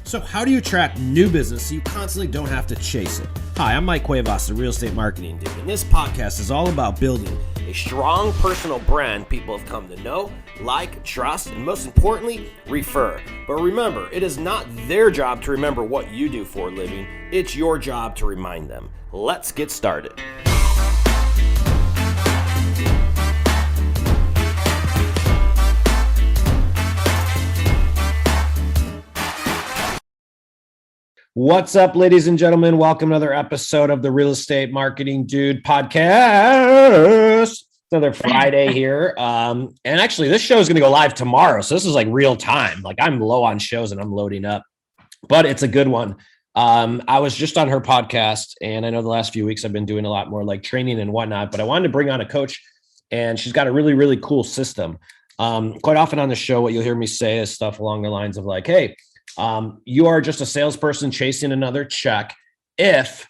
So how do you attract new business so you constantly don't have to chase it? Hi, I'm Mike Cuevas, the Real Estate Marketing Dude, and this podcast is all about building a strong personal brand people have come to know, like, trust, and most importantly, refer. But remember, it is not their job to remember what you do for a living. It's your job to remind them. Let's get started. What's up, ladies and gentlemen? Welcome to another episode of the Real Estate Marketing Dude podcast. It's another Friday here. And actually, this show is going to go live tomorrow. So this is like real time. Like I'm low on shows and I'm loading up, but it's a good one. I was just on her podcast, and I know the last few weeks I've been doing a lot more like training and whatnot, but I wanted to bring on a coach, and she's got a really, really cool system. Quite often on the show, what you'll hear me say is stuff along the lines of like, hey, you are just a salesperson chasing another check if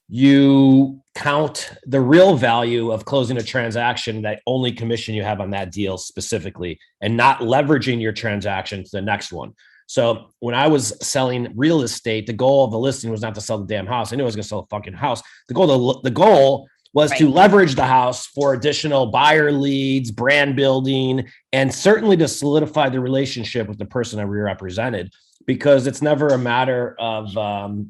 you count the real value of closing a transaction, that only commission you have on that deal specifically, and not leveraging your transaction to the next one. So when I was selling real estate, the goal of the listing was not to sell the damn house. I knew I was going to sell a fucking house. The goal was to leverage the house for additional buyer leads, brand building, and certainly to solidify the relationship with the person I represented. Because it's never a matter of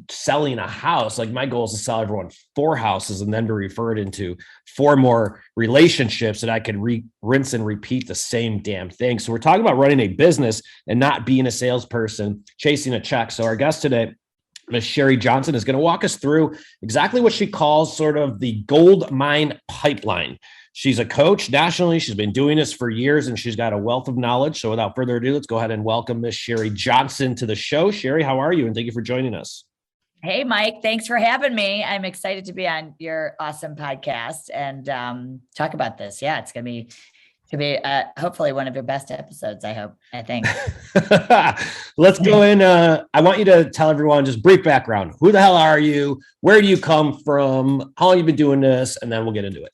selling a house. Like my goal is to sell everyone 4 houses and then to refer it into 4 more relationships that I could rinse and repeat the same damn thing. So we're talking about running a business and not being a salesperson chasing a check. So our guest today, Miss Sherri Johnson, is going to walk us through exactly what she calls sort of the gold mine pipeline. She's a coach nationally. She's been doing this for years, and she's got a wealth of knowledge. So without further ado, let's go ahead and welcome Miss Sherri Johnson to the show. Sherri, how are you? And thank you for joining us. Hey, Mike, thanks for having me. I'm excited to be on your awesome podcast and talk about this. Yeah, it's going to be hopefully one of your best episodes, I think. Let's go in. I want you to tell everyone just brief background. Who the hell are you? Where do you come from? How long have you been doing this? And then we'll get into it.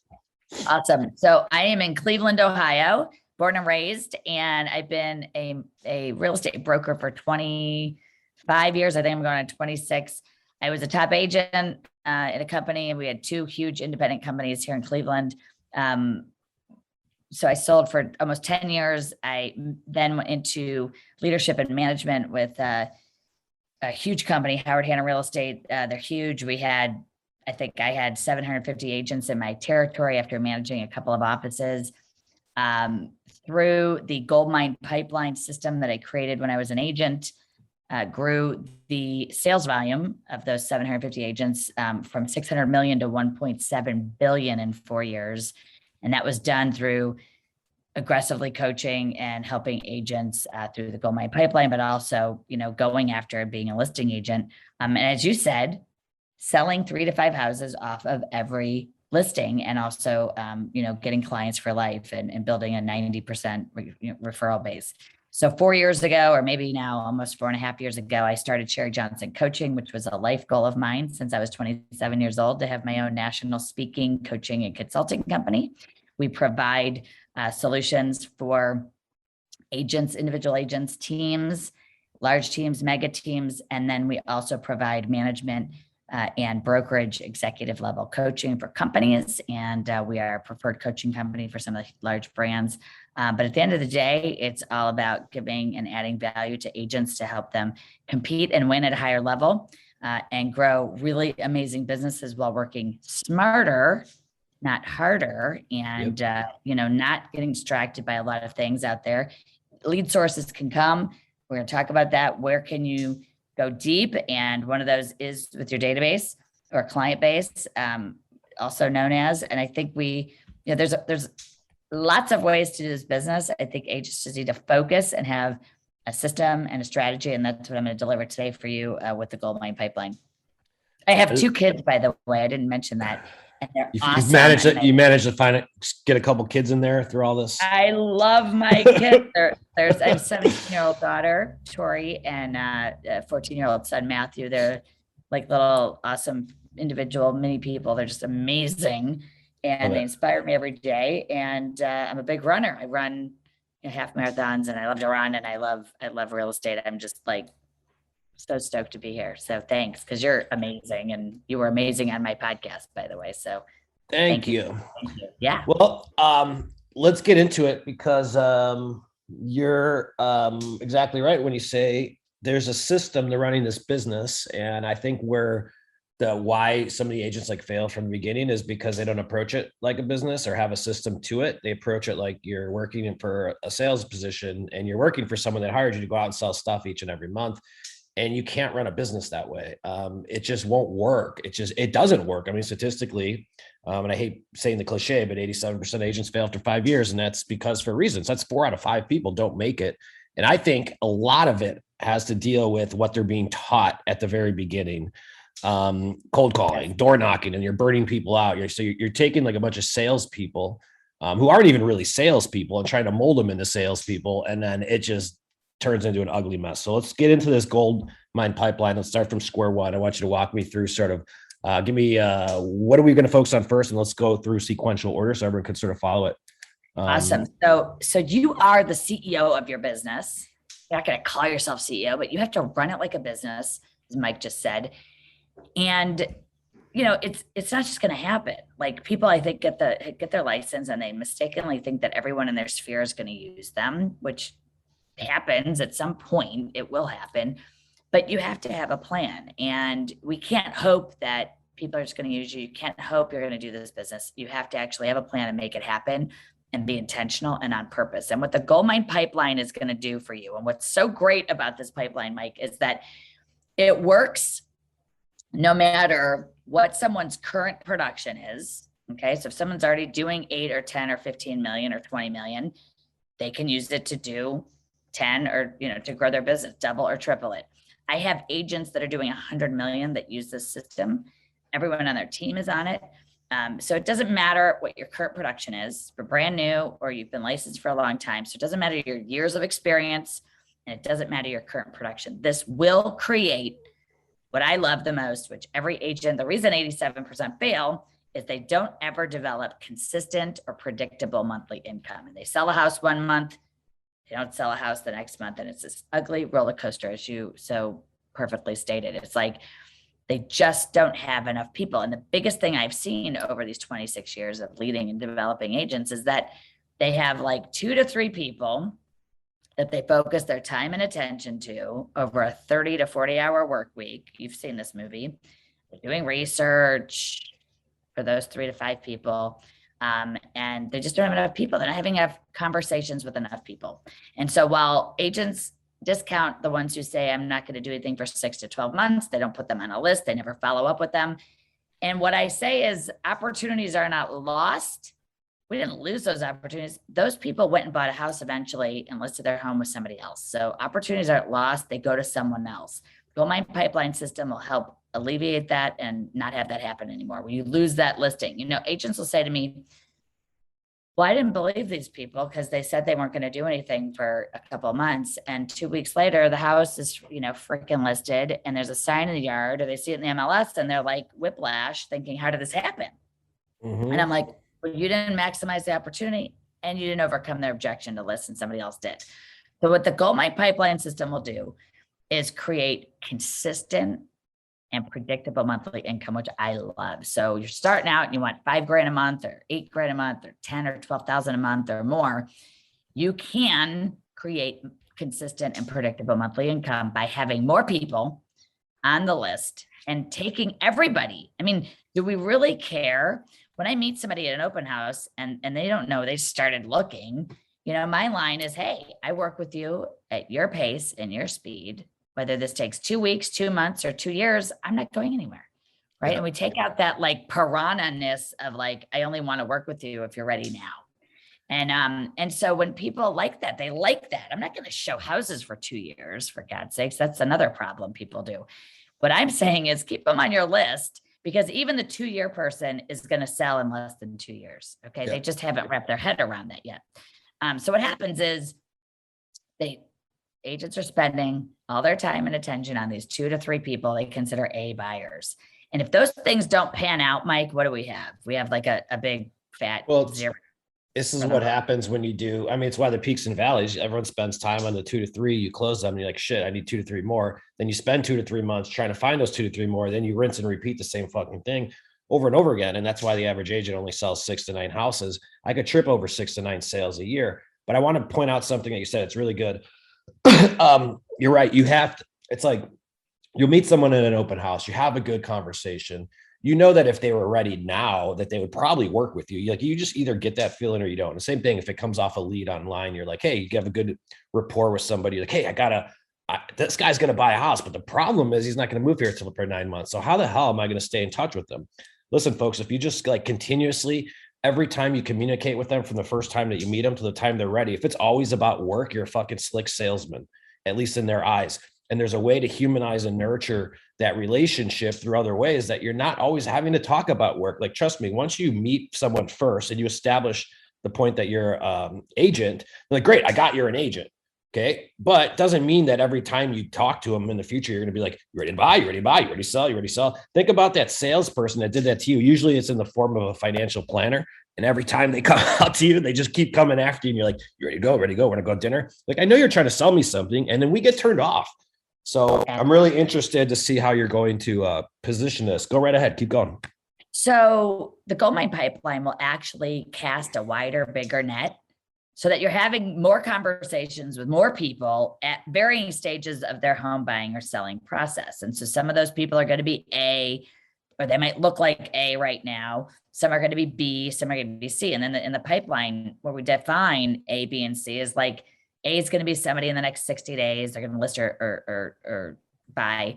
Awesome. So I am in Cleveland, Ohio, born and raised, and I've been a real estate broker for 25 years. I think I'm going on 26. I was a top agent in a company, and we had 2 huge independent companies here in Cleveland. So I sold for almost 10 years. I then went into leadership and management with a huge company, Hanna Real Estate. They're huge. I think I had 750 agents in my territory after managing a couple of offices. Through the gold mine pipeline system that I created when I was an agent, grew the sales volume of those 750 agents from 600 million to 1.7 billion in 4 years. And that was done through aggressively coaching and helping agents through the gold mine pipeline, but also, going after being a listing agent. And as you said, selling 3 to 5 houses off of every listing, and also, getting clients for life and building a 90% referral base. So 4 years ago, or maybe now almost 4.5 years ago, I started Sherri Johnson Coaching, which was a life goal of mine since I was 27 years old, to have my own national speaking, coaching, and consulting company. We provide solutions for agents, individual agents, teams, large teams, mega teams, and then we also provide management and brokerage executive level coaching for companies. And we are a preferred coaching company for some of the large brands. But at the end of the day, it's all about giving and adding value to agents to help them compete and win at a higher level and grow really amazing businesses while working smarter, not harder, and, not getting distracted by a lot of things out there. Lead sources can come. We're going to talk about that. Where can you go deep? And one of those is with your database or client base, also known as. And I think there's lots of ways to do this business. I think agents just need to focus and have a system and a strategy. And that's what I'm going to deliver today for you with the gold mine pipeline. I have 2 kids, by the way. I didn't mention that. And they're awesome. You managed to get a couple kids in there through all this. I love my kids. I have a 17-year-old daughter, Tori, and a 14-year-old son, Matthew. They're like little awesome individual mini people. They're just amazing. And they inspire me every day. And I'm a big runner. I run half marathons, and I love to run, and I love real estate. I'm just like So stoked to be here. So thanks, because you're amazing, and you were amazing on my podcast, by the way. So Thank you. Thank you. Yeah. Well, let's get into it because you're exactly right when you say there's a system to running this business. And I think why some of the agents like fail from the beginning is because they don't approach it like a business or have a system to it. They approach it like you're working for a sales position and you're working for someone that hired you to go out and sell stuff each and every month. And you can't run a business that way. It just won't work. It doesn't work. I mean, statistically, and I hate saying the cliche, but 87% of agents fail after 5 years. And that's because for reasons. That's 4 out of 5 people don't make it. And I think a lot of it has to deal with what they're being taught at the very beginning. Cold calling, door knocking, and you're burning people out. You're taking like a bunch of salespeople who aren't even really salespeople and trying to mold them into salespeople. And then it just turns into an ugly mess. So let's get into this gold mine pipeline. Let's start from square one. I want you to walk me through sort of, give me, what are we going to focus on first? And let's go through sequential order so everyone can sort of follow it. Awesome. So you are the CEO of your business. You're not going to call yourself CEO, but you have to run it like a business, as Mike just said. And it's not just going to happen. Like people, I think, get their license and they mistakenly think that everyone in their sphere is going to use them, which happens at some point. It will happen, but you have to have a plan. And we can't hope that people are just going to use you. You can't hope you're going to do this business. You have to actually have a plan and make it happen and be intentional and on purpose. And what the gold mine pipeline is going to do for you, and what's so great about this pipeline, Mike, is that it works no matter what someone's current production is. Okay. So if someone's already doing 8 or 10 or 15 million or 20 million, they can use it to do 10 or, to grow their business, double or triple it. I have agents that are doing 100 million that use this system. Everyone on their team is on it. So it doesn't matter what your current production is, if you're brand new or you've been licensed for a long time. So it doesn't matter your years of experience, and it doesn't matter your current production. This will create what I love the most, which every agent, the reason 87% fail is they don't ever develop consistent or predictable monthly income. And they sell a house one month, they don't sell a house the next month. And it's this ugly roller coaster, as you so perfectly stated. It's like they just don't have enough people. And the biggest thing I've seen over these 26 years of leading and developing agents is that they have like 2 to 3 people that they focus their time and attention to over a 30 to 40 hour work week. You've seen this movie. They're doing research for those 3 to 5 people. And they just don't have enough people. They're not having enough conversations with enough people. And so while agents discount the ones who say, I'm not going to do anything for 6 to 12 months, they don't put them on a list. They never follow up with them. And what I say is opportunities are not lost. We didn't lose those opportunities. Those people went and bought a house eventually and listed their home with somebody else. So opportunities aren't lost. They go to someone else. Gold mine pipeline system will help alleviate that and not have that happen anymore. When you lose that listing, agents will say to me, well, I didn't believe these people because they said they weren't going to do anything for a couple of months. And 2 weeks later, the house is, freaking listed and there's a sign in the yard, or they see it in the MLS and they're like whiplash thinking, how did this happen? Mm-hmm. And I'm like, well, you didn't maximize the opportunity and you didn't overcome their objection to list, and somebody else did. So what the gold mine pipeline system will do is create consistent and predictable monthly income, which I love. So you're starting out and you want $5,000 a month or $8,000 a month or 10 or 12,000 a month or more. You can create consistent and predictable monthly income by having more people on the list and taking everybody. I mean, do we really care? When I meet somebody at an open house and they don't know they started looking, my line is, hey, I work with you at your pace and your speed. Whether this takes 2 weeks, 2 months, or 2 years, I'm not going anywhere. Right. Yeah. And we take out that like piranha-ness of like, I only want to work with you if you're ready now. And so when people like that, they like that. I'm not going to show houses for 2 years, for God's sakes. That's another problem people do. What I'm saying is keep them on your list, because even the 2-year person is going to sell in less than 2 years. Okay. Yeah. They just haven't wrapped their head around that yet. So what happens is agents are spending all their time and attention on these 2 to 3 people they consider A buyers. And if those things don't pan out, Mike, what do we have? We have like a big fat zero. This is what happens when you do. I mean, it's why the peaks and valleys, everyone spends time on the 2 to 3, you close them and you're like, shit, I need 2 to 3 more. Then you spend 2 to 3 months trying to find those 2 to 3 more. Then you rinse and repeat the same fucking thing over and over again. And that's why the average agent only sells 6 to 9 houses. I could trip over 6 to 9 sales a year. But I want to point out something that you said. It's really good. You're right. You have to, it's like you'll meet someone in an open house. You have a good conversation. You know that if they were ready now, that they would probably work with you. Like you just either get that feeling or you don't. And the same thing, if it comes off a lead online, you're like, hey, you have a good rapport with somebody. Like, hey, this guy's going to buy a house. But the problem is he's not going to move here until for 9 months. So how the hell am I going to stay in touch with them? Listen, folks, if you just like continuously, every time you communicate with them from the first time that you meet them to the time they're ready, if it's always about work, you're a fucking slick salesman, at least in their eyes. And there's a way to humanize and nurture that relationship through other ways that you're not always having to talk about work. Like, trust me, once you meet someone first and you establish the point that you're agent, like, great, I got you're an agent. Okay. But doesn't mean that every time you talk to them in the future, you're going to be like, you ready to buy, you ready to buy, you ready to sell, you ready to sell. Think about that salesperson that did that to you. Usually it's in the form of a financial planner. And every time they come out to you, they just keep coming after you. And you're like, you ready to go, ready to go. We're going to go to dinner. Like, I know you're trying to sell me something. And then we get turned off. So I'm really interested to see how you're going to position this. Go right ahead. Keep going. So the goldmine pipeline will actually cast a wider, bigger net so that you're having more conversations with more people at varying stages of their home buying or selling process. And so some of those people are going to be A, or they might look like A right now. Some are going to be B, some are going to be C. And then in the pipeline where we define A, B, and C is like, A is going to be somebody in the next 60 days. They're going to list or buy.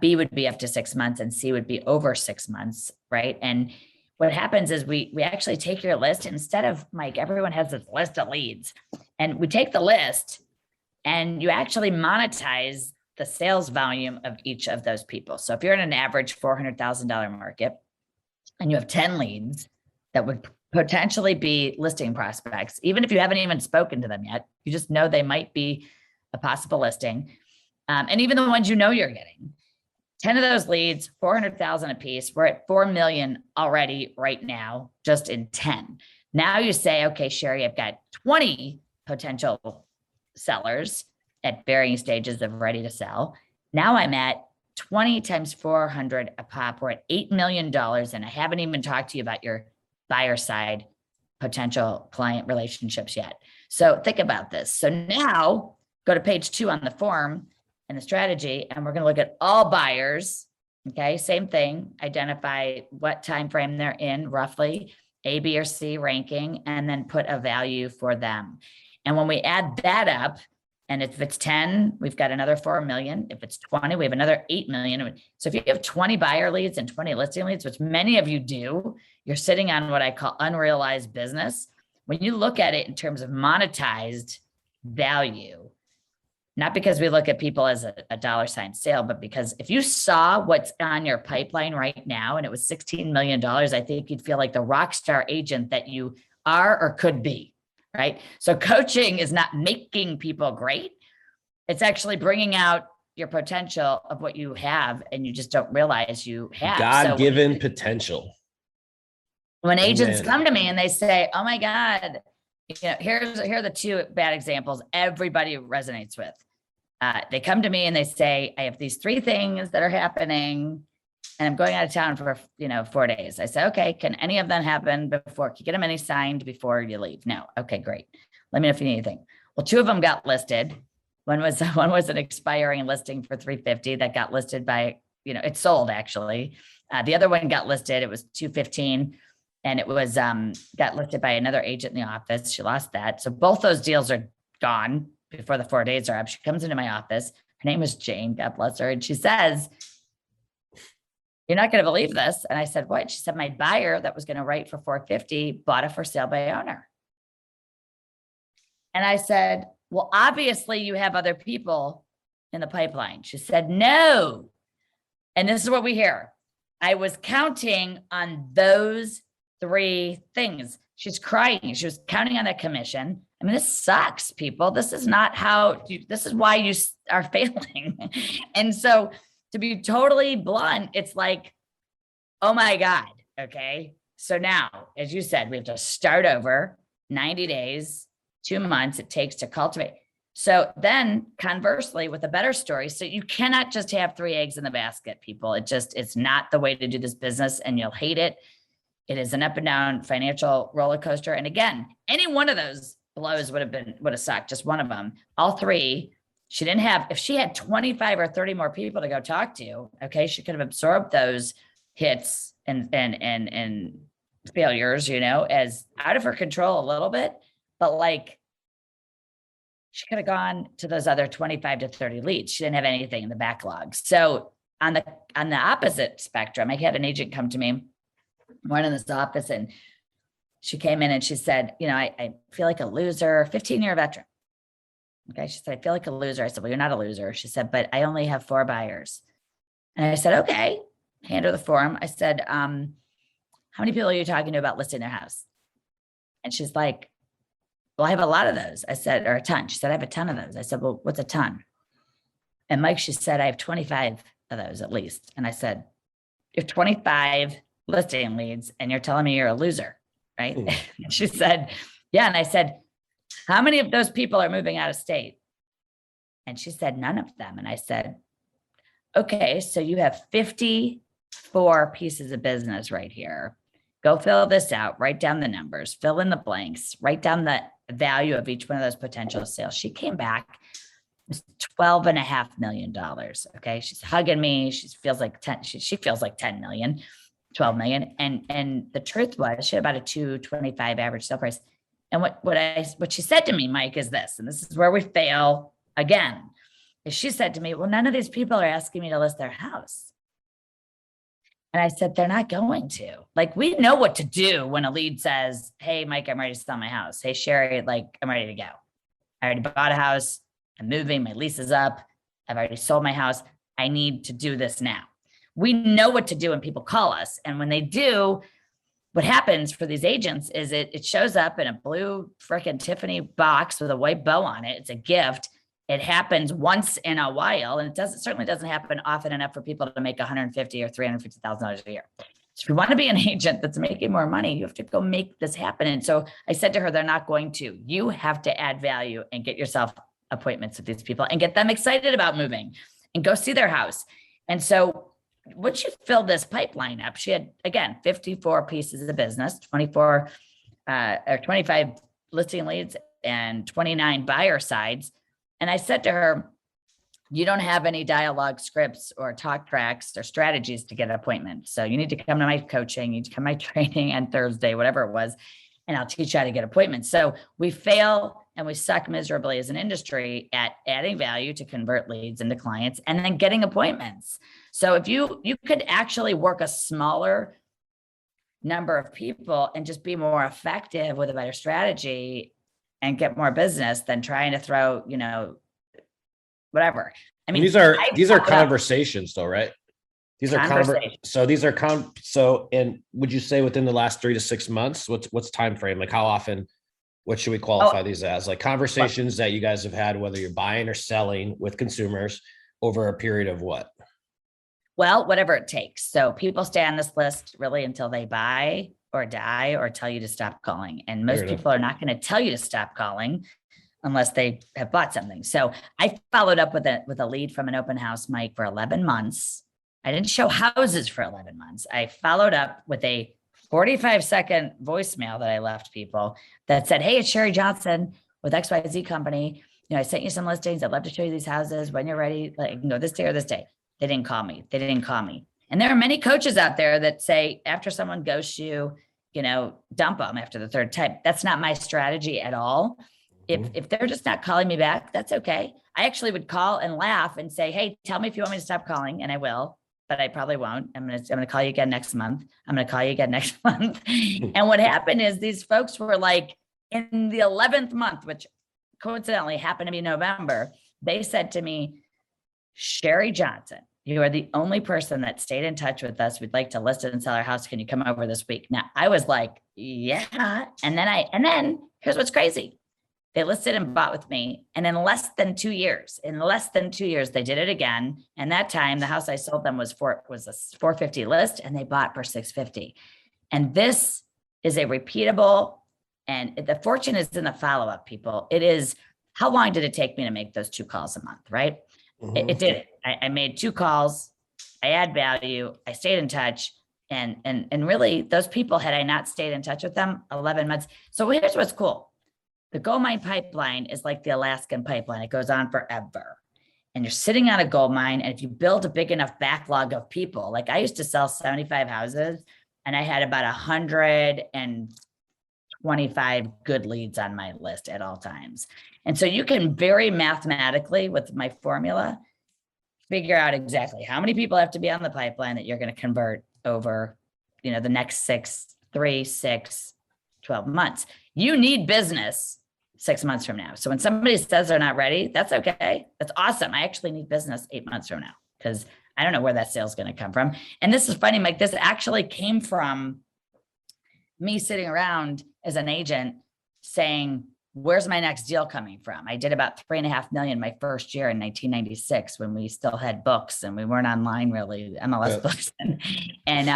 B would be up to 6 months and C would be over 6 months, right? And what happens is we actually take your list instead of, Mike, everyone has this list of leads. And we take the list and you actually monetize the sales volume of each of those people. So if you're in an average $400,000 market and you have 10 leads that would potentially be listing prospects, even if you haven't even spoken to them yet, you just know they might be a possible listing. And even the ones you know you're getting, 10 of those leads, 400,000 a piece. We're at 4 million already right now, just in 10. Now you say, okay, Sherri, I've got 20 potential sellers at varying stages of ready to sell. Now I'm at 20 times 400 a pop. We're at $8 million. And I haven't even talked to you about your buyer side potential client relationships yet. So think about this. So now go to page 2 on the form and the strategy, and we're going to look at all buyers. Okay. Same thing. Identify what time frame they're in, roughly A, B, or C ranking, and then put a value for them. And when we add that up, and if it's 10, we've got another 4 million. If it's 20, we have another 8 million. So if you have 20 buyer leads and 20 listing leads, which many of you do, you're sitting on what I call unrealized business. When you look at it in terms of monetized value, not because we look at people as a dollar sign sale, but because if you saw what's on your pipeline right now and it was $16 million, I think you'd feel like the rock star agent that you are or could be. Right. So coaching is not making people great. It's actually bringing out your potential of what you have and you just don't realize you have. God-given potential. When agents come to me and they say, oh my God, here are the 2 bad examples everybody resonates with. They come to me and they say, I have these 3 things that are happening and I'm going out of town for, 4 days. I say, okay, can any of them happen before? Can you get them any signed before you leave? No. Okay, great. Let me know if you need anything. Well, 2 of them got listed. One was an expiring listing for $350 that got listed by, it sold actually. The other one got listed. It was $215 and it was, got listed by another agent in the office. She lost that. So both those deals are gone before the 4 days are up. She comes into my office. Her name is Jane, God bless her. And she says, you're not going to believe this. And I said, what? She said, my buyer that was going to write for $450 bought a for sale by owner. And I said, well, obviously you have other people in the pipeline. She said, no. And this is what we hear. I was counting on those 3 things. She's crying. She was counting on that commission. I mean, this sucks, people. This is not this is why you are failing. And so to be totally blunt, it's like, oh my God. Okay. So now, as you said, we have to start over. 90 days, 2 months it takes to cultivate. So then conversely, with a better story, so you cannot just have 3 eggs in the basket, people. It's not the way to do this business, and you'll hate it. It is an up and down financial roller coaster. And again, any one of those blows would have sucked, just one of them. All 3, she didn't have, if she had 25 or 30 more people to go talk to, okay, she could have absorbed those hits and failures, as out of her control a little bit, but like, she could have gone to those other 25 to 30 leads. She didn't have anything in the backlog. So on the opposite spectrum, I had an agent come to me, one in this office, and she came in and she said, I feel like a loser, 15-year veteran. Okay. She said, I feel like a loser. I said, well, you're not a loser. She said, but I only have 4 buyers. And I said, okay, hand her the form. I said, how many people are you talking to about listing their house? And she's like, well, I have a lot of those. I said, or a ton. She said, I have a ton of those. I said, well, what's a ton? And Mike, she said, I have 25 of those at least. And I said, you have 25 listing leads and you're telling me you're a loser, right? And she said, yeah. And I said, how many of those people are moving out of state? And she said, none of them. And I said, okay, so you have 54 pieces of business right here. Go fill this out, write down the numbers, fill in the blanks, write down the value of each one of those potential sales. She came back, it was $12.5 million. Okay. She's hugging me. She feels like 10, she feels like 10 million, 12 million. And the truth was she had about a 225 average sale price. And what she said to me, Mike, is this, and this is where we fail again, is she said to me, well, none of these people are asking me to list their house. And I said, they're not going to. Like, we know what to do when a lead says, hey, Mike, I'm ready to sell my house. Hey, Sherri, like, I'm ready to go. I already bought a house. I'm moving. My lease is up. I've already sold my house. I need to do this now. We know what to do when people call us. And when they do, what happens for these agents is it shows up in a blue frickin' Tiffany box with a white bow on it. It's a gift. It happens once in a while, and it certainly doesn't happen often enough for people to make $150,000 or $350,000 a year. So if you want to be an agent that's making more money, you have to go make this happen. And so I said to her, they're not going to. You have to add value and get yourself appointments with these people and get them excited about moving and go see their house. And so once you fill this pipeline up, she had, again, 54 pieces of business, 25 listing leads and 29 buyer sides. And I said to her, you don't have any dialogue scripts or talk tracks or strategies to get an appointment. So you need to come to my coaching, you need to come to my training on Thursday, whatever it was, and I'll teach you how to get appointments. So we fail and we suck miserably as an industry at adding value to convert leads into clients and then getting appointments. So if you could actually work a smaller number of people and just be more effective with a better strategy and get more business than trying to throw, whatever. I mean, these are conversations though, right? These are and would you say within the last 3 to 6 months, what's time frame? Like how often, what should we qualify these as? Like conversations that you guys have had, whether you're buying or selling with consumers over a period of what? Well, whatever it takes. So people stay on this list really until they buy or die or tell you to stop calling. And most people are not going to tell you to stop calling unless they have bought something. So I followed up with a lead from an open house, Mike, for 11 months. I didn't show houses for 11 months. I followed up with a 45-second voicemail that I left people that said, hey, it's Sherri Johnson with XYZ company. I sent you some listings. I'd love to show you these houses when you're ready. Like, you can go this day or this day. They didn't call me. And there are many coaches out there that say after someone ghosts you, dump them after the third time. That's not my strategy at all. If they're just not calling me back, that's okay. I actually would call and laugh and say, hey, tell me if you want me to stop calling. And I will, but I probably won't. I'm going to call you again next month. I'm going to call you again next month. And what happened is these folks were like in the 11th month, which coincidentally happened to be November. They said to me, Sherri Johnson, you are the only person that stayed in touch with us. We'd like to list it and sell our house. Can you come over this week? Now I was like, yeah. And then here's what's crazy. They listed and bought with me. And in less than 2 years, they did it again. And that time the house I sold them was a 450 list and they bought for 650. And this is a repeatable And the fortune is in the follow-up, people. It is, how long did it take me to make those 2 calls a month, right? It did. I made 2 calls. I add value. I stayed in touch. And really, those people, had I not stayed in touch with them, 11 months. So here's what's cool. The gold mine pipeline is like the Alaskan pipeline. It goes on forever. And you're sitting on a gold mine. And if you build a big enough backlog of people, like I used to sell 75 houses and I had about 125 good leads on my list at all times. And so you can very mathematically, with my formula, figure out exactly how many people have to be on the pipeline that you're going to convert over, the next 12 months. You need business 6 months from now. So when somebody says they're not ready, that's okay. That's awesome. I actually need business 8 months from now because I don't know where that sale is going to come from. And this is funny, Mike, this actually came from me sitting around as an agent saying, where's my next deal coming from? I did about 3.5 million my first year in 1996 when we still had books and we weren't online really, MLS books. And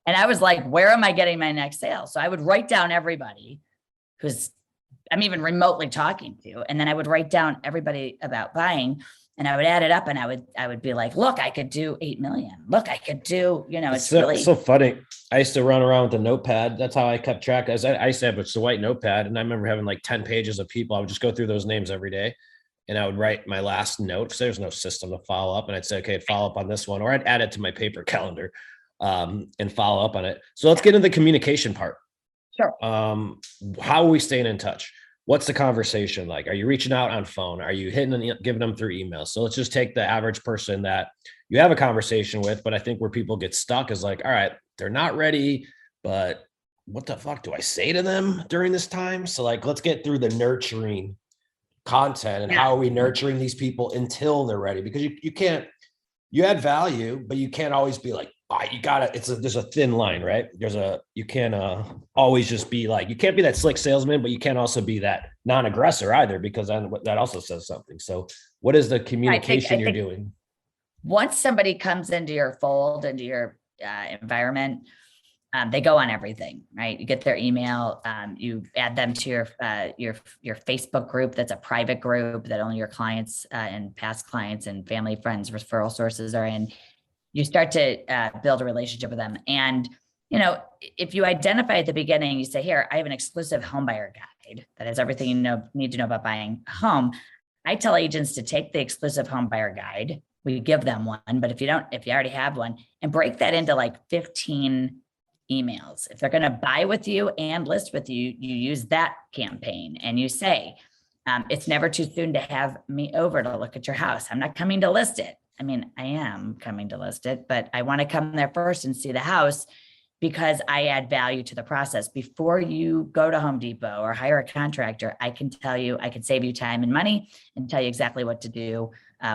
I was like, where am I getting my next sale? So I would write down everybody who's I'm even remotely talking to, and then I would write down everybody about buying and I would add it up and I would be like, look, I could do 8 million. Look, I could do, it's really so funny. I used to run around with a notepad. That's how I kept track. I used to have a white notepad, and I remember having like 10 pages of people. I would just go through those names every day, and I would write my last note because there's no system to follow up. And I'd say, okay, follow up on this one, or I'd add it to my paper calendar and follow up on it. So let's get into the communication part. Sure. How are we staying in touch? What's the conversation like? Are you reaching out on phone? Are you hitting and giving them through email? So let's just take the average person that you have a conversation with, but I think where people get stuck is like, all right, they're not ready, but what the fuck do I say to them during this time? So like, let's get through the nurturing content and how are we nurturing these people until they're ready? Because you can't, you add value, but you can't always be like, you gotta, there's a thin line, right? You can't always just be like, you can't be that slick salesman, but you can't also be that non-aggressor either, because then that also says something. So what is the communication you're doing? Once somebody comes into your fold, into your environment, they go on everything, right? You get their email, you add them to your Facebook group. That's a private group that only your clients and past clients and family, friends, referral sources are in. You start to build a relationship with them. And, if you identify at the beginning, you say, here, I have an exclusive home buyer guide that has everything you need to know about buying a home. I tell agents to take the exclusive home buyer guide. We give them one, but if you already have one, and break that into like 15 emails. If they're going to buy with you and list with you, you use that campaign and you say, it's never too soon to have me over to look at your house. I'm not coming to list it. I mean, I am coming to list it, but I want to come there first and see the house because I add value to the process. Before you go to Home Depot or hire a contractor, I can tell you, I can save you time and money and tell you exactly what to do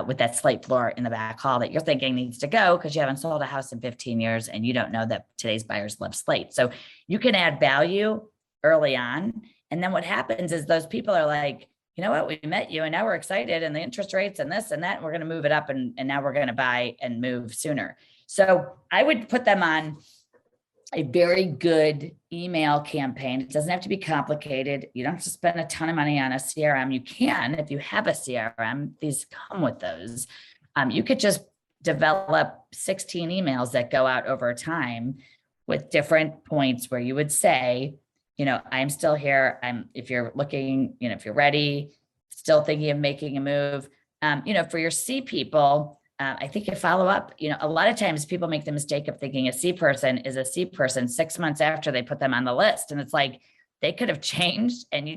with that slate floor in the back hall that you're thinking needs to go because you haven't sold a house in 15 years and you don't know that today's buyers love slate. So you can add value early on. And then what happens is those people are like, you know what, we met you and now we're excited and the interest rates and this and that, and we're going to move it up and now we're going to buy and move sooner. So I would put them on a very good email campaign. It doesn't have to be complicated. You don't have to spend a ton of money on a CRM. You can, if you have a CRM, these come with those. You could just develop 16 emails that go out over time with different points where you would say, I'm still here. If you're looking, if you're ready, still thinking of making a move, for your C people, I think you follow up, a lot of times people make the mistake of thinking a C person is a C person 6 months after they put them on the list. And it's like, they could have changed and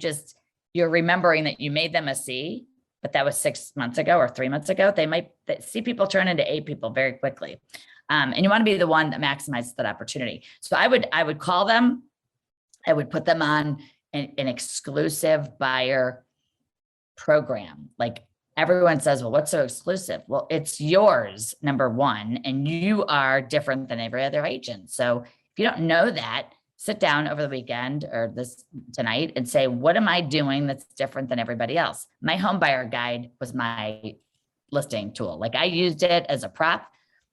you're remembering that you made them a C, but that was 6 months ago or 3 months ago. C people turn into A people very quickly. And you want to be the one that maximizes that opportunity. So I would call them. I would put them on an exclusive buyer program. Like everyone says, well, what's so exclusive? Well, it's yours, number one, and you are different than every other agent. So if you don't know that, sit down over the weekend or tonight and say, what am I doing that's different than everybody else? My home buyer guide was my listing tool. Like I used it as a prop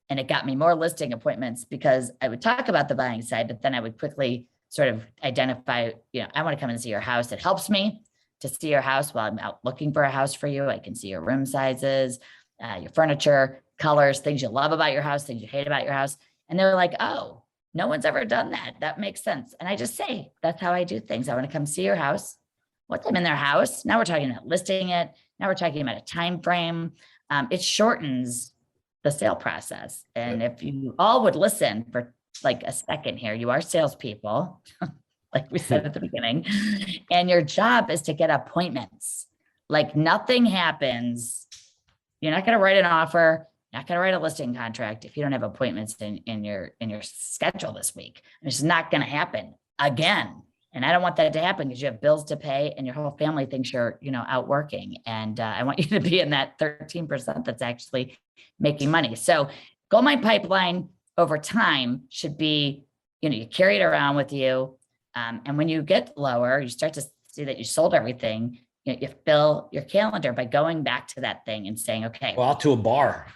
and it got me more listing appointments because I would talk about the buying side, but then I would quickly sort of identify, I want to come and see your house. It helps me to see your house while I'm out looking for a house for you. I can see your room sizes, your furniture, colors, things you love about your house, things you hate about your house. And they're like, oh, no one's ever done that. That makes sense. And I just say, that's how I do things. I want to come see your house. Once I'm in their house, now we're talking about listing it. Now we're talking about a time frame. It shortens the sale process. And if you all would listen for like a second here, you are salespeople, like we said at the beginning, and your job is to get appointments. Like nothing happens. You're not going to write an offer, not going to write a listing contract if you don't have appointments in your schedule this week. It's just not going to happen again. And I don't want that to happen because you have bills to pay and your whole family thinks you're, out working. And I want you to be in that 13% that's actually making money. So goldmine pipeline over time should be, you carry it around with you. And when you get lower, you start to see that you sold everything. You fill your calendar by going back to that thing and saying, okay. Go out to a bar.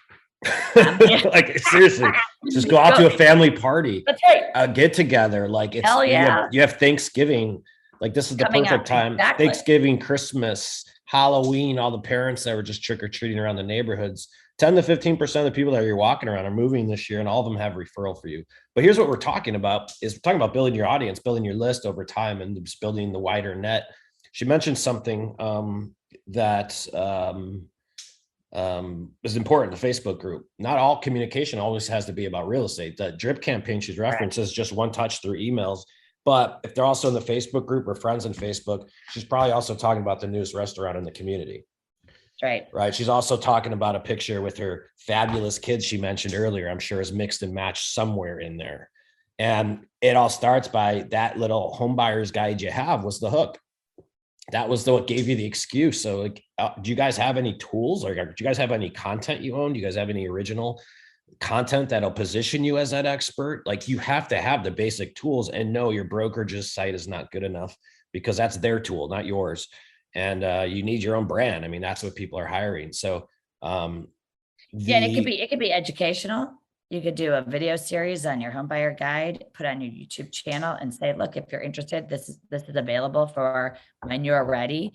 Like seriously, just go out to a family party. That's right. Get together. Like it's, hell yeah. You have Thanksgiving. Like this is the perfect time. Exactly. Thanksgiving, Christmas, Halloween, all the parents that were just trick-or-treating around the neighborhoods. 10 to 15% of the people that you're walking around are moving this year, and all of them have referral for you. But here's what we're talking about is we're talking about building your audience, building your list over time, and just building the wider net. She mentioned something that is important, the Facebook group. Not all communication always has to be about real estate. The drip campaign she's referenced is just one touch through emails. But if they're also in the Facebook group or friends in Facebook, she's probably also talking about the newest restaurant in the community. Right. She's also talking about a picture with her fabulous kids she mentioned earlier, I'm sure is mixed and matched somewhere in there. And it all starts by that little home buyer's guide you have was the hook. That was what gave you the excuse. So like, do you guys have any tools or do you guys have any content you own? Do you guys have any original content that'll position you as that expert? Like you have to have the basic tools and know your brokerage's site is not good enough because that's their tool, not yours. And you need your own brand. I mean, that's what people are hiring. So and it could be educational. You could do a video series on your home buyer guide, put on your YouTube channel and say, look, if you're interested, this is available for when you're ready.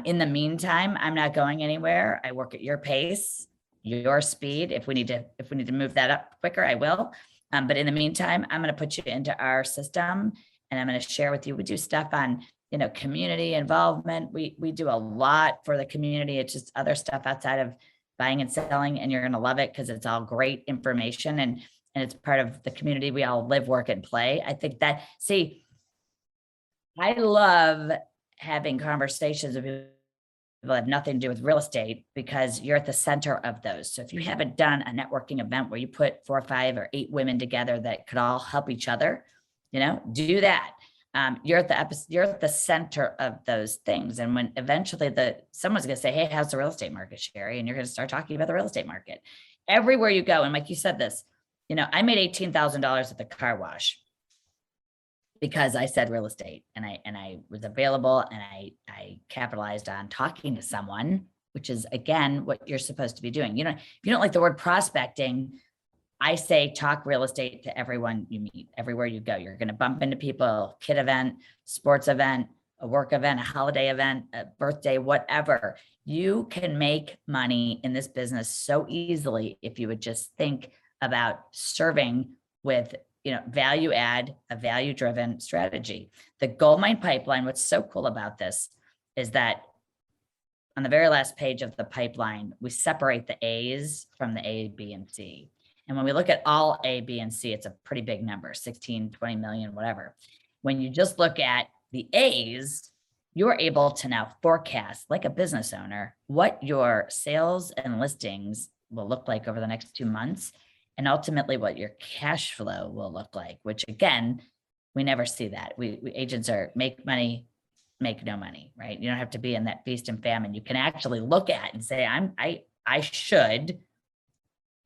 In the meantime, I'm not going anywhere. I work at your pace, your speed. If we need to move that up quicker, I will. But in the meantime, I'm going to put you into our system and I'm going to share with you. We do stuff on, community involvement. We do a lot for the community. It's just other stuff outside of buying and selling, and you're going to love it because it's all great information and it's part of the community. We all live, work, and play. I think that, I love having conversations with people that have nothing to do with real estate because you're at the center of those. So if you haven't done a networking event where you put 4 or 5 or 8 women together that could all help each other, do that. You're at the center of those things. And when eventually someone's going to say, hey, how's the real estate market, Sherri? And you're going to start talking about the real estate market everywhere you go. And like you said this, I made $18,000 at the car wash because I said real estate and I was available and I capitalized on talking to someone, which is again, what you're supposed to be doing. If you don't like the word prospecting, I say talk real estate to everyone you meet, everywhere you go. You're going to bump into people, kid event, sports event, a work event, a holiday event, a birthday, whatever. You can make money in this business so easily if you would just think about serving with, value add, a value-driven strategy. The goldmine pipeline, what's so cool about this is that on the very last page of the pipeline, we separate the A's from the A, B, and C. And when we look at all A, B, and C, it's a pretty big number, 16, 20 million, whatever. When you just look at the A's, you're able to now forecast, like a business owner, what your sales and listings will look like over the next 2 months, and ultimately what your cash flow will look like, which again, we never see that. We agents make money, make no money, right? You don't have to be in that feast and famine. You can actually look at and say, I should,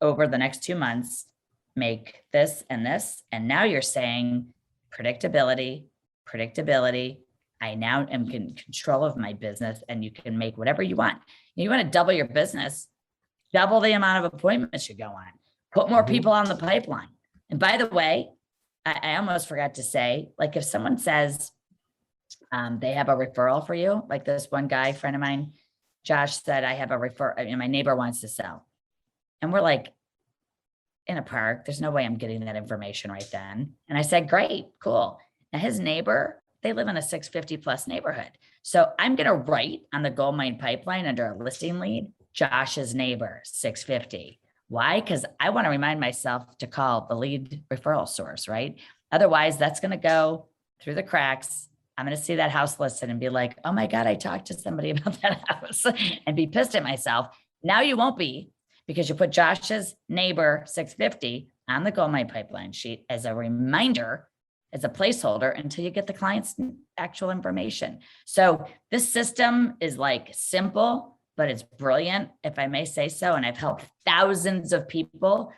over the next 2 months, make this and this. And now you're saying predictability. I now am in control of my business and you can make whatever you want. You want to double your business, double the amount of appointments you go on, put more people on the pipeline. And by the way, I almost forgot to say, like if someone says they have a referral for you, like this one guy, friend of mine, Josh said, I have a referral, my neighbor wants to sell. And we're like in a park, there's no way I'm getting that information right then. And I said, great, cool. Now his neighbor, they live in a 650 plus neighborhood. So I'm going to write on the gold mine pipeline under a listing lead, Josh's neighbor, 650. Why? Because I want to remind myself to call the lead referral source, right? Otherwise, that's going to go through the cracks. I'm going to see that house listed and be like, oh my God, I talked to somebody about that house and be pissed at myself. Now you won't be, because you put Josh's neighbor 650 on the gold mine pipeline sheet as a reminder, as a placeholder until you get the client's actual information. So this system is like simple, but it's brilliant, if I may say so. And I've helped thousands of people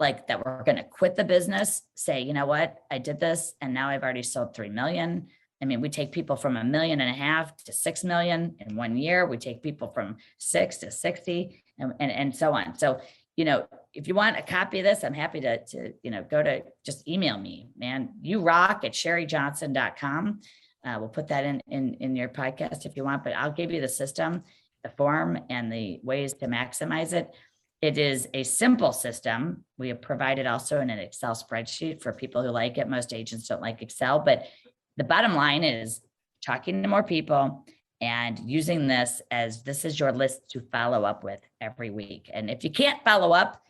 like that were going to quit the business say, you know what, I did this and now I've already sold 3 million. I mean, we take people from 1.5 million to 6 million in 1 year. We take people from 6 to 60 and so on. So, you know, if you want a copy of this, I'm happy to go to, just email me, man. You rock at sherryjohnson.com. We'll put that in your podcast if you want, but I'll give you the system, the form, and the ways to maximize it. It is a simple system. We have provided also in an Excel spreadsheet for people who like it. Most agents don't like Excel, but the bottom line is talking to more people and using this is your list to follow up with every week. And if you can't follow up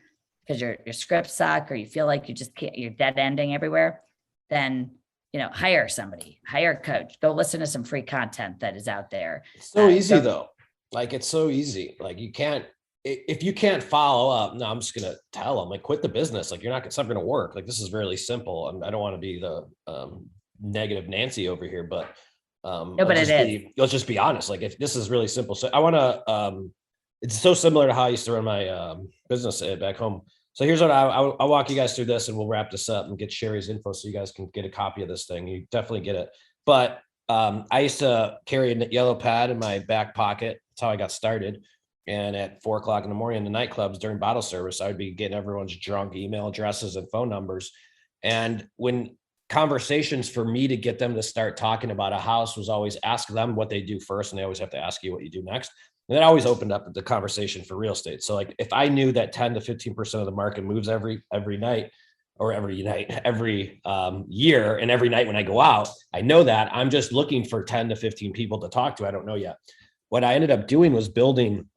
because your scripts suck or you feel like you just can't, you're dead ending everywhere, then, hire somebody, hire a coach, go listen to some free content that is out there. It's so easy though. Like, it's so easy. Like if you can't follow up, no, I'm just going to tell them, like, quit the business. Like, it's not going to work. Like, this is really simple. And I don't want to be the, negative Nancy over here, but no, but let's just be honest. Like, if this is really simple, so I want to it's so similar to how I used to run my business back home. So here's what I'll walk you guys through this, and we'll wrap this up and get Sherri's info so you guys can get a copy of this thing. You definitely get it. But I used to carry a yellow pad in my back pocket. That's how I got started. And at 4 o'clock in the morning in the nightclubs during bottle service, I would be getting everyone's drunk email addresses and phone numbers. And when conversations for me to get them to start talking about a house was always ask them what they do first, and they always have to ask you what you do next. And that always opened up the conversation for real estate. So like, if I knew that 10 to 15% of the market moves every night or every year, and every night when I go out, I know that I'm just looking for 10 to 15 people to talk to. I don't know yet. What I ended up doing was building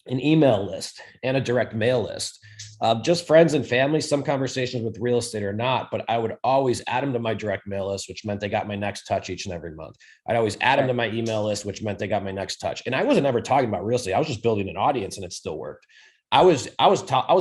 an email list and a direct mail list of just friends and family, some conversations with real estate or not, but I would always add them to my direct mail list, which meant they got my next touch each and every month. I'd always add them to my email list, which meant they got my next touch. And I wasn't ever talking about real estate. I was just building an audience, and it still worked. I was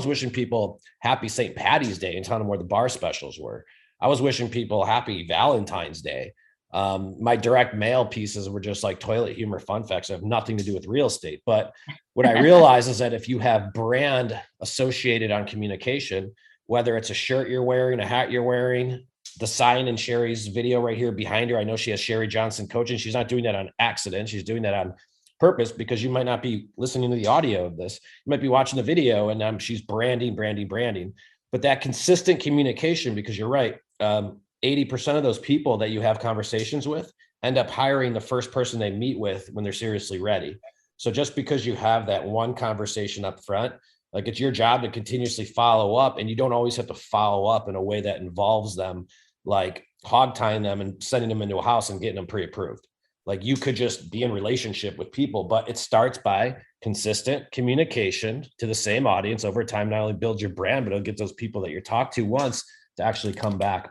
wishing people happy St. Patty's Day and telling them where the bar specials were. I was wishing people happy Valentine's Day. My direct mail pieces were just like toilet humor fun facts that have nothing to do with real estate. But what I realize is that if you have brand associated on communication, whether it's a shirt you're wearing, a hat you're wearing, the sign in Sherri's video right here behind her, I know she has Sherri Johnson coaching. She's not doing that on accident. She's doing that on purpose, because you might not be listening to the audio of this. You might be watching the video, and she's branding. But that consistent communication, because you're right, 80% of those people that you have conversations with end up hiring the first person they meet with when they're seriously ready. So just because you have that one conversation up front, like, it's your job to continuously follow up, and you don't always have to follow up in a way that involves them, like hog tying them and sending them into a house and getting them pre-approved. Like, you could just be in relationship with people, but it starts by consistent communication to the same audience over time. Not only builds your brand, but it'll get those people that you're talked to once to actually come back.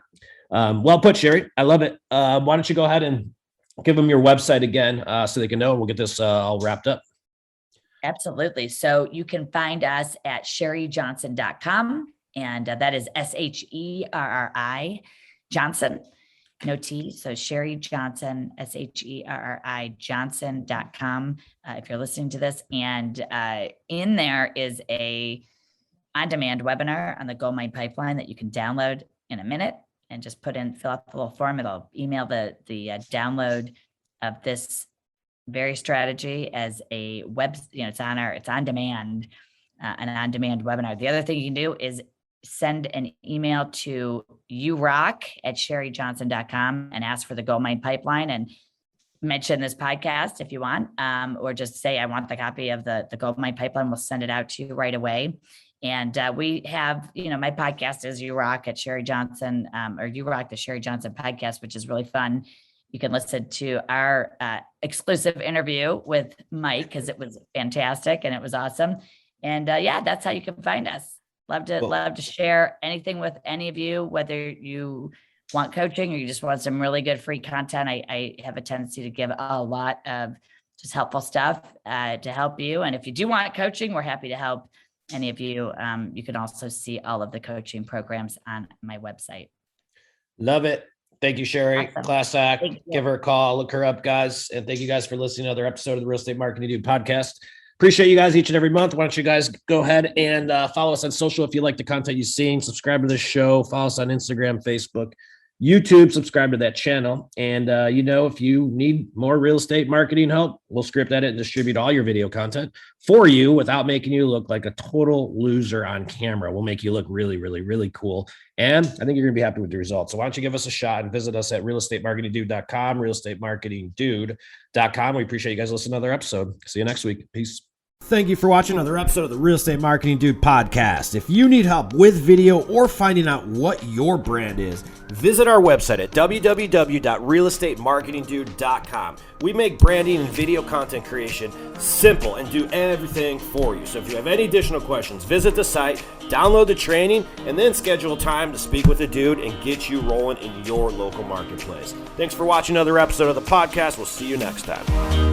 Well put, Sherri. I love it. Why don't you go ahead and give them your website again so they can know, and we'll get this all wrapped up. Absolutely. So you can find us at sherryjohnson.com, and that is SHERRI Johnson, no T. So Sherri Johnson, SHERRI Johnson.com. If you're listening to this, and in there is a on-demand webinar on the Gold Mine Pipeline that you can download in a minute and just fill out the little form. It'll email the download of this very strategy as a web, it's on demand, an on-demand webinar. The other thing you can do is send an email to yourock@sherryjohnson.com and ask for the Gold Mine Pipeline and mention this podcast if you want, or just say, I want the copy of the Gold Mine Pipeline. We'll send it out to you right away. And we have, my podcast is You Rock at Sherri Johnson, or You Rock the Sherri Johnson podcast, which is really fun. You can listen to our exclusive interview with Mike because it was fantastic and it was awesome. And that's how you can find us. Love to share anything with any of you, whether you want coaching or you just want some really good free content. I have a tendency to give a lot of just helpful stuff to help you. And if you do want coaching, we're happy to help any of you. You can also see all of the coaching programs on my website. Love it. Thank you, Sherri. Awesome. Class act. Give her a call. Look her up, guys. And thank you guys for listening to another episode of the Real Estate Marketing Dude podcast. Appreciate you guys each and every month. Why don't you guys go ahead and follow us on social if you like the content you've seen. Subscribe to the show. Follow us on Instagram, Facebook, YouTube. Subscribe to that channel. And, if you need more real estate marketing help, we'll script edit and distribute all your video content for you without making you look like a total loser on camera. We'll make you look really, really, really cool. And I think you're going to be happy with the results. So why don't you give us a shot and visit us at realestatemarketingdude.com, realestatemarketingdude.com. We appreciate you guys listening to another episode. See you next week. Peace. Thank you for watching another episode of the Real Estate Marketing Dude podcast. If you need help with video or finding out what your brand is, visit our website at www.realestatemarketingdude.com. We make branding and video content creation simple and do everything for you. So if you have any additional questions, visit the site, download the training, and then schedule time to speak with a dude and get you rolling in your local marketplace. Thanks for watching another episode of the podcast. We'll see you next time.